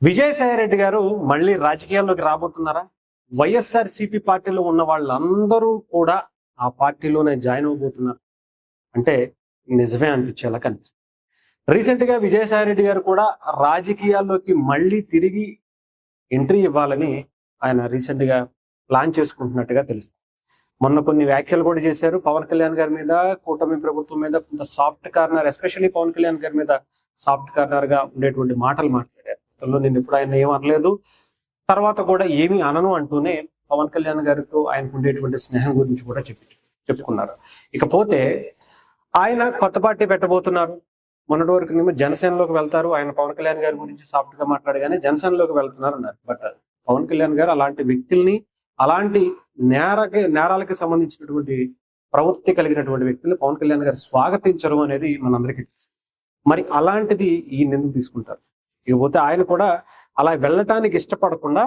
విజయసాయిరెడ్డి గారు మళ్ళీ రాజకీయాల్లోకి రాబోతున్నారా? వైఎస్ఆర్సీపీ పార్టీలో ఉన్న వాళ్ళందరూ కూడా ఆ పార్టీలోనే జాయిన్ అవబోతున్నారు అంటే నిజమే అనిపించేలా కనిపిస్తుంది. రీసెంట్ గా విజయసాయిరెడ్డి గారు కూడా రాజకీయాల్లోకి మళ్ళీ తిరిగి ఎంట్రీ ఇవ్వాలని ఆయన రీసెంట్ గా ప్లాన్ చేసుకుంటున్నట్టుగా తెలుస్తుంది. మొన్న కొన్ని వ్యాఖ్యలు కూడా చేశారు పవన్ కళ్యాణ్ గారి మీద, కూటమి ప్రభుత్వం మీద కొంత soft corner, especially Pawan Kalyan గారి మీద సాఫ్ట్ కార్నర్ గా ఉండేటువంటి మాటలు మాట్లాడారు. నేను ఎప్పుడు ఆయన ఏమనలేదు, తర్వాత కూడా ఏమీ అనను అంటూనే పవన్ కళ్యాణ్ గారితో ఆయనకు ఉండేటువంటి స్నేహం గురించి కూడా చెప్పుకున్నారు. ఇకపోతే ఆయన కొత్త పార్టీ పెట్టబోతున్నారు. మొన్నటి వరకు జనసేనలోకి వెళ్తారు. ఆయన పవన్ కళ్యాణ్ గారి గురించి సాఫ్ట్ గా మాట్లాడగానే జనసేనలోకి వెళ్తున్నారు అన్నారు. బట్ పవన్ కళ్యాణ్ గారు అలాంటి వ్యక్తుల్ని, అలాంటి నేరాలకి సంబంధించినటువంటి ప్రవృత్తి కలిగినటువంటి వ్యక్తుల్ని పవన్ కళ్యాణ్ గారు స్వాగతించరు అనేది మనందరికీ తెలుసు. మరి అలాంటిది ఈయన ఎందుకు తీసుకుంటారు? ఇకపోతే ఆయన కూడా అలా వెళ్ళటానికి ఇష్టపడకుండా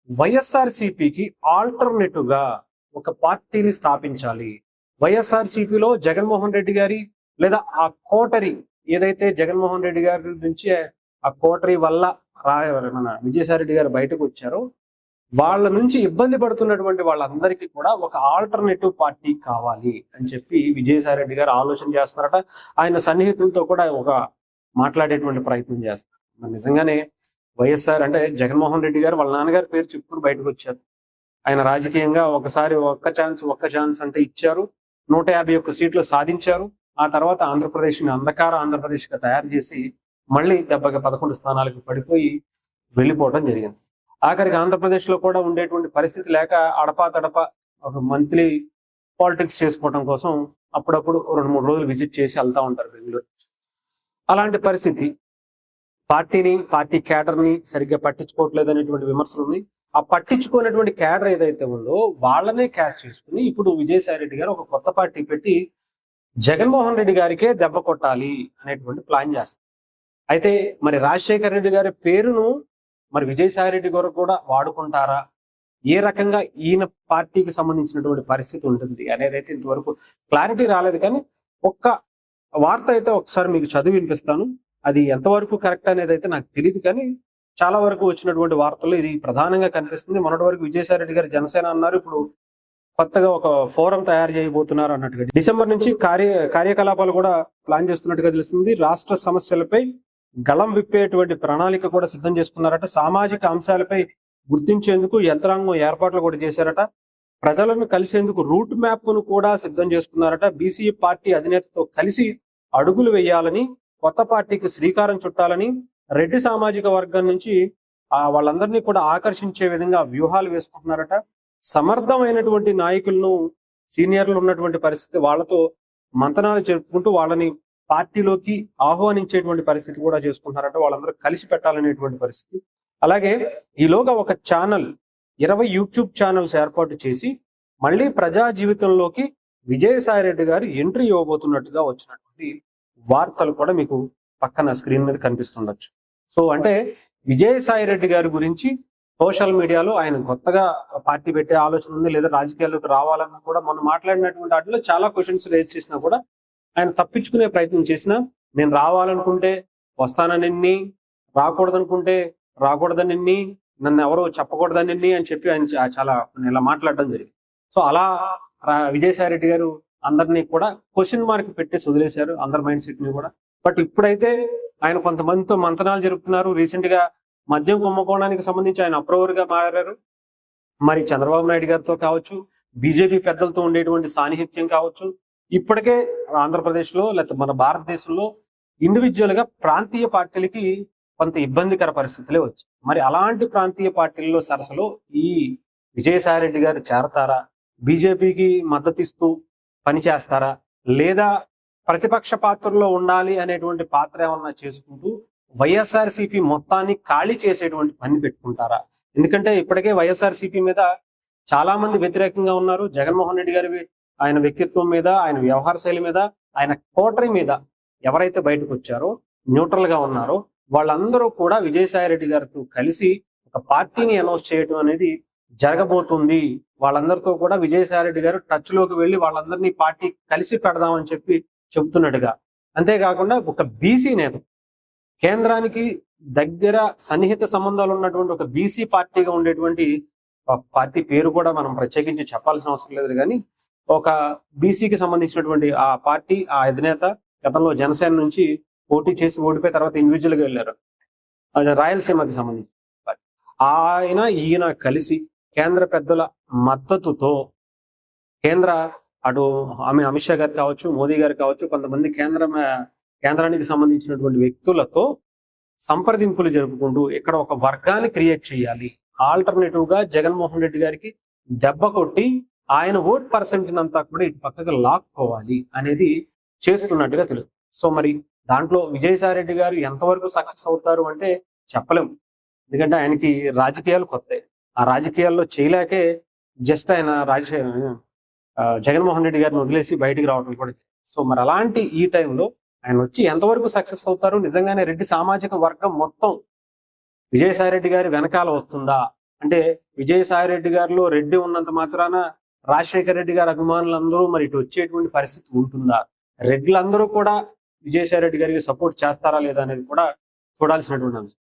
వైఎస్ఆర్సీపీకి ఆల్టర్నేటివ్ గా ఒక పార్టీని స్థాపించాలి. వైఎస్ఆర్సీపీలో జగన్మోహన్ రెడ్డి గారి లేదా ఆ కోటరీ ఏదైతే జగన్మోహన్ రెడ్డి గారి నుంచి ఆ కోటరీ వల్ల మన విజయసాయి రెడ్డి గారు బయటకు వచ్చారో వాళ్ళ నుంచి ఇబ్బంది పడుతున్నటువంటి వాళ్ళందరికీ కూడా ఒక ఆల్టర్నేటివ్ పార్టీ కావాలి అని చెప్పి విజయసాయి రెడ్డి గారు ఆలోచన చేస్తున్నారట. ఆయన సన్నిహితులతో కూడా ఒక మాట్లాడేటువంటి ప్రయత్నం చేస్తారు. నిజంగానే వైఎస్ఆర్ అంటే జగన్మోహన్ రెడ్డి గారు వాళ్ళ నాన్నగారి పేరు చెప్పుకుని బయటకు వచ్చారు. ఆయన రాజకీయంగా ఒకసారి ఒక్క ఛాన్స్ అంటే ఇచ్చారు. 151 సీట్లు సాధించారు. ఆ తర్వాత ఆంధ్రప్రదేశ్ని అంధకార ఆంధ్రప్రదేశ్ గా తయారు చేసి మళ్ళీ దెబ్బగా 11 స్థానాలకు పడిపోయి వెళ్ళిపోవడం జరిగింది. ఆఖరికి ఆంధ్రప్రదేశ్ లో కూడా ఉండేటువంటి పరిస్థితి లేక అడపా ఒక మంత్లీ పాలిటిక్స్ చేసుకోవడం కోసం అప్పుడప్పుడు 2-3 రోజులు విజిట్ చేసి వెళ్తా ఉంటారు బెంగళూరు. అలాంటి పరిస్థితి. పార్టీ క్యాడర్ ని సరిగ్గా పట్టించుకోవట్లేదు అనేటువంటి విమర్శలు ఉన్నాయి. ఆ పట్టించుకునేటువంటి క్యాడర్ ఏదైతే ఉందో వాళ్ళనే క్యాష్ చేసుకుని ఇప్పుడు విజయసాయి రెడ్డి గారు ఒక కొత్త పార్టీ పెట్టి జగన్మోహన్ రెడ్డి గారికే దెబ్బ కొట్టాలి అనేటువంటి ప్లాన్ చేస్తారు. అయితే మరి రాజశేఖర రెడ్డి గారి పేరును మరి విజయసాయి రెడ్డి గారు కూడా వాడుకుంటారా? ఏ రకంగా ఈయన పార్టీకి సంబంధించినటువంటి పరిస్థితి ఉంటుంది అనేది అయితే ఇంతవరకు క్లారిటీ రాలేదు. కానీ ఒక్క వార్త అయితే ఒకసారి మీకు చదివి వినిపిస్తాను. అది ఎంతవరకు కరెక్ట్ అనేది అయితే నాకు తెలియదు, కానీ చాలా వరకు వచ్చినటువంటి వార్తల్లో ఇది ప్రధానంగా కనిపిస్తుంది. మొన్నటి వరకు విజయసాయి రెడ్డి గారు జనసేన అన్నారు, ఇప్పుడు కొత్తగా ఒక ఫోరం తయారు చేయబోతున్నారు అన్నట్టుగా. డిసెంబర్ నుంచి కార్యకలాపాలు కూడా ప్లాన్ చేస్తున్నట్టుగా తెలుస్తుంది. రాష్ట్ర సమస్యలపై గళం విప్పేటువంటి ప్రణాళిక కూడా సిద్ధం చేసుకున్నారట. సామాజిక అంశాలపై గుర్తించేందుకు యంత్రాంగం ఏర్పాట్లు కూడా చేశారట. ప్రజలను కలిసేందుకు రూట్ మ్యాప్ ను కూడా సిద్ధం చేసుకున్నారట. బీసీ పార్టీ అధినేతతో కలిసి అడుగులు వేయాలని, కొత్త పార్టీకి శ్రీకారం చుట్టాలని, రెడ్డి సామాజిక వర్గం నుంచి వాళ్ళందరినీ కూడా ఆకర్షించే విధంగా వ్యూహాలు వేసుకుంటున్నారట. సమర్థమైనటువంటి నాయకులను, సీనియర్లు ఉన్నటువంటి పరిస్థితి, వాళ్ళతో మంతనాలు జరుపుకుంటూ వాళ్ళని పార్టీలోకి ఆహ్వానించేటువంటి పరిస్థితి కూడా చేసుకుంటున్నారట. వాళ్ళందరూ కలిసి పెట్టాలనేటువంటి పరిస్థితి. అలాగే ఈలోగా ఒక 20 యూట్యూబ్ ఛానల్స్ ఏర్పాటు చేసి మళ్ళీ ప్రజా జీవితంలోకి విజయసాయి రెడ్డి గారు ఎంట్రీ ఇవ్వబోతున్నట్టుగా వచ్చినటువంటి వార్తలు కూడా మీకు పక్కన స్క్రీన్ మీద కనిపిస్తుండొచ్చు. సో అంటే విజయసాయి రెడ్డి గారి గురించి సోషల్ మీడియాలో ఆయన కొత్తగా పార్టీ పెట్టే ఆలోచన ఉంది, లేదా రాజకీయాల్లోకి రావాలన్నా కూడా మనం మాట్లాడినటువంటి వాటిలో చాలా క్వశ్చన్స్ రేజ్ చేసినా కూడా ఆయన తప్పించుకునే ప్రయత్నం చేసినా, నేను రావాలనుకుంటే వస్తానని, రాకూడదనుకుంటే రాకూడదని, నన్ను ఎవరో చెప్పకూడదని అని చెప్పి ఆయన చాలా ఇలా మాట్లాడడం జరిగింది. సో అలా విజయసాయి రెడ్డి గారు అందరినీ కూడా క్వశ్చన్ మార్క్ పెట్టేసి వదిలేశారు, అందరి మైండ్ సెట్ ని కూడా. బట్ ఇప్పుడైతే ఆయన కొంతమందితో మంతనాలు జరుపుతున్నారు. రీసెంట్ గా మద్యం కుంభకోణానికి సంబంధించి ఆయన అప్రూవర్ గా మారారు. మరి చంద్రబాబు నాయుడు గారితో కావచ్చు, బీజేపీ పెద్దలతో ఉండేటువంటి సాన్నిహిత్యం కావచ్చు, ఇప్పటికే ఆంధ్రప్రదేశ్ లో లేకపోతే మన భారతదేశంలో ఇండివిజువల్ గా ప్రాంతీయ పార్టీలకి కొంత ఇబ్బందికర పరిస్థితులే వచ్చాయి. మరి అలాంటి ప్రాంతీయ పార్టీల్లో సరసలో ఈ విజయసాయి రెడ్డి గారు చేరతారా? బీజేపీకి మద్దతు ఇస్తూ పనిచేస్తారా? లేదా ప్రతిపక్ష పాత్రలో ఉండాలి అనేటువంటి పాత్ర ఏమన్నా చేసుకుంటూ వైఎస్ఆర్సీపీ మొత్తాన్ని ఖాళీ చేసేటువంటి పని పెట్టుకుంటారా? ఎందుకంటే ఇప్పటికే వైఎస్ఆర్సీపీ మీద చాలా మంది వ్యతిరేకంగా ఉన్నారు. జగన్మోహన్ రెడ్డి గారి ఆయన వ్యక్తిత్వం మీద, ఆయన వ్యవహార శైలి మీద, ఆయన కోటరీ మీద ఎవరైతే బయటకు వచ్చారో, న్యూట్రల్ గా ఉన్నారో వాళ్ళందరూ కూడా విజయసాయి రెడ్డి గారితో కలిసి ఒక పార్టీని అనౌన్స్ చేయడం అనేది జరగబోతుంది. వాళ్ళందరితో కూడా విజయసాయి రెడ్డి గారు టచ్ లోకి వెళ్ళి వాళ్ళందరినీ పార్టీ కలిసి పెడదామని చెప్పి చెబుతున్నట్టుగా. అంతేకాకుండా ఒక బీసీ నేత, కేంద్రానికి దగ్గర సన్నిహిత సంబంధాలు ఉన్నటువంటి ఒక బీసీ పార్టీగా ఉండేటువంటి పార్టీ పేరు కూడా మనం ప్రత్యేకించి చెప్పాల్సిన అవసరం లేదు, కానీ ఒక బీసీకి సంబంధించినటువంటి ఆ పార్టీ ఆ అధినేత గతంలో జనసేన నుంచి పోటీ చేసి ఓడిపోయి తర్వాత ఇండివిజువల్ గా వెళ్ళారు. అది రాయలసీమకి సంబంధించి ఆయన ఈయన కలిసి కేంద్ర పెద్దల మద్దతుతో కేంద్ర అటు అమిత్ షా గారు కావచ్చు, మోదీ గారు కావచ్చు, కొంతమంది కేంద్రానికి సంబంధించినటువంటి వ్యక్తులతో సంప్రదింపులు జరుపుకుంటూ ఇక్కడ ఒక వర్గాన్ని క్రియేట్ చేయాలి, ఆల్టర్నేటివ్ గా జగన్మోహన్ రెడ్డి గారికి దెబ్బ కొట్టి ఆయన ఓట్ పర్సెంట్ అంతా కూడా ఇటు పక్కకు లాక్కోవాలి అనేది చేస్తున్నట్టుగా తెలుస్తుంది. సో మరి దాంట్లో విజయసాయి రెడ్డి గారు ఎంతవరకు సక్సెస్ అవుతారు అంటే చెప్పలేము, ఎందుకంటే ఆయనకి రాజకీయాలు కొత్త. ఆ రాజకీయాల్లో చేయలేకే జస్ట్ ఆయన జగన్మోహన్ రెడ్డి గారిని వదిలేసి బయటికి రావడం కూడా. సో మరి అలాంటి ఈ టైంలో ఆయన వచ్చి ఎంతవరకు సక్సెస్ అవుతారు, నిజంగానే రెడ్డి సామాజిక వర్గం మొత్తం విజయసాయి రెడ్డి గారి వెనకాల వస్తుందా అంటే, విజయసాయి రెడ్డి గారిలో రెడ్డి ఉన్నంత మాత్రాన రాజశేఖర రెడ్డి గారి అభిమానులందరూ మరి ఇటు వచ్చేటువంటి పరిస్థితి ఉంటుందా, రెడ్లందరూ కూడా విజయసాయి రెడ్డి గారికి సపోర్ట్ చేస్తారా లేదా అనేది కూడా చూడాల్సినటువంటి అంశం.